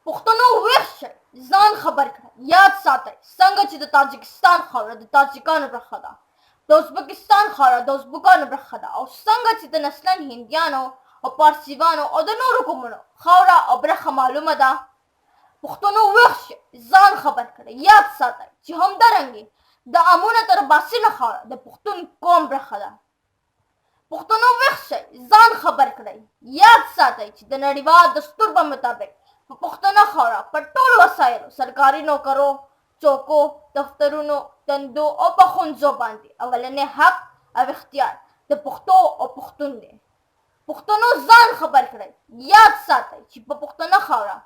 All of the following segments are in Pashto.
پښتنو ویښ شئ، ځان خبر کړئ، یاد ساتئ څنګه چې د تاجکستان خاوره د تاجکانو برخه ده، د ازبکستان خاوره د ازبکانو برخه ده، او څنګه چې د نسلن هندیانو او پارسیوانو او د نورو قومونو خاوره او برخه معلومه ده. پښتنو ویښ شئ، ځان خبر کړئ، یاد ساتئ چې همدارنګې د امونه تر باسنه خاوره د پښتون قوم برخه ده. پښتنو ویښ شئ، ځان خبر کړئ، یاد ساتئ چې د نړیوال دستور په مطابق په پښتنه خاوره په ټولو وسایلو، سرکاري نوکرو، چوکو، دفترونو، دندو او په ښوونځو باندې اولنی حق او اختیار د پښتو او پښتون دی. پښتنو ځان خبر کړئ، یاد ساتئ چې په پښتنه خاوره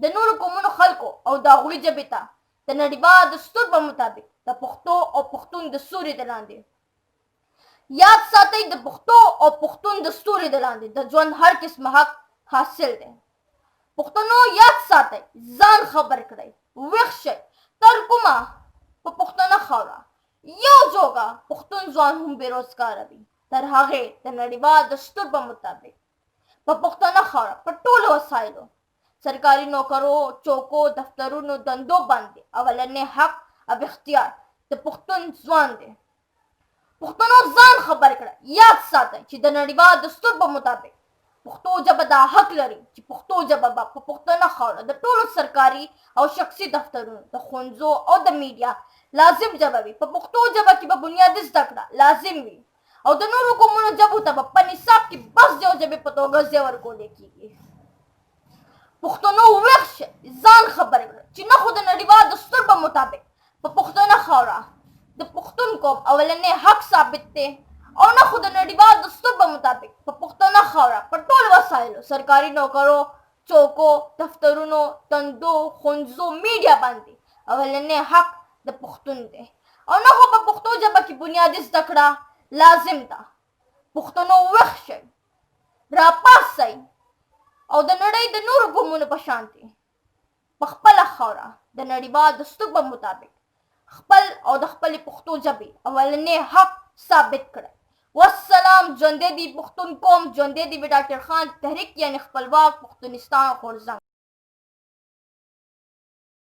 د نورو قومونو خلکو او د هغوی ژبې ته د نړیوال دستور په مطابق د پښتو او پښتون د سوري د لاندې یاد ساتئ د پښتو او پښتون د ستوري د لاندې د ژوند هر قسم حق حاصل دی. پښتنو یاد ساتئ، ځان خبر کړئ، ویښ شئ تر کومه په پښتنه خاوره یو جوګه پښتون ځوان هم بېروزګاره وي، تر هغې د نړیوال دستور په مطابق په پښتنه خاوره په ټولو وسایلو، سرکاري نوکرو، چوکو، دفترونو، دندو باندې اولنی حق او اختیار د پښتون ځوان دی. پښتنو ځان خبر کړئ، یاد ساتئ چې د نړیوال دستور په مطابق پښتو ژبه دا حق لري چې پښتو ژبه به په پښتنه خاوره د ټولو سرکاري او شخصي دفترونو، د ښوونځو او د میډیا لازم ژبه وي. په پښتو ژبه کې به بنیادي زده کړه لازم وي او د نورو قومونو ژبو ته به په نصاب کې بس د یو ژبې په توګه ځای ورکولی کېږي. پښتنو ویښ شئ، ځان خبر کړئ چې نه خو د نړیوال دستور په مطابق په پښتنه خاوره د پښتون قوم اولنی حق ثابت دی او نه خو د نړیوال دستور په مطابق په پښتنه خاوره په ټولو وسایلو، سرکاري نوکرو، چوکو، دفترونو، دندو، ښوونځو، میډیا باندې اولنی حق د پښتون دی او نه خو په پښتو ژبه کې بنیادي زده کړه لازم ده. پښتنو ویښ شئ، راپاڅئ او د نړۍ د نورو قومونو په شانتې په خپله خاوره د نړیوال دستور په مطابق خپل او د خپلې پښتو ژبې اولنی حق ثابت کړئ. والسلام. ژوندی دی پښتون قوم، ژوندی دی ډاکټر خان تحریک یعنی خپلواک پښتونستان غورځنګ.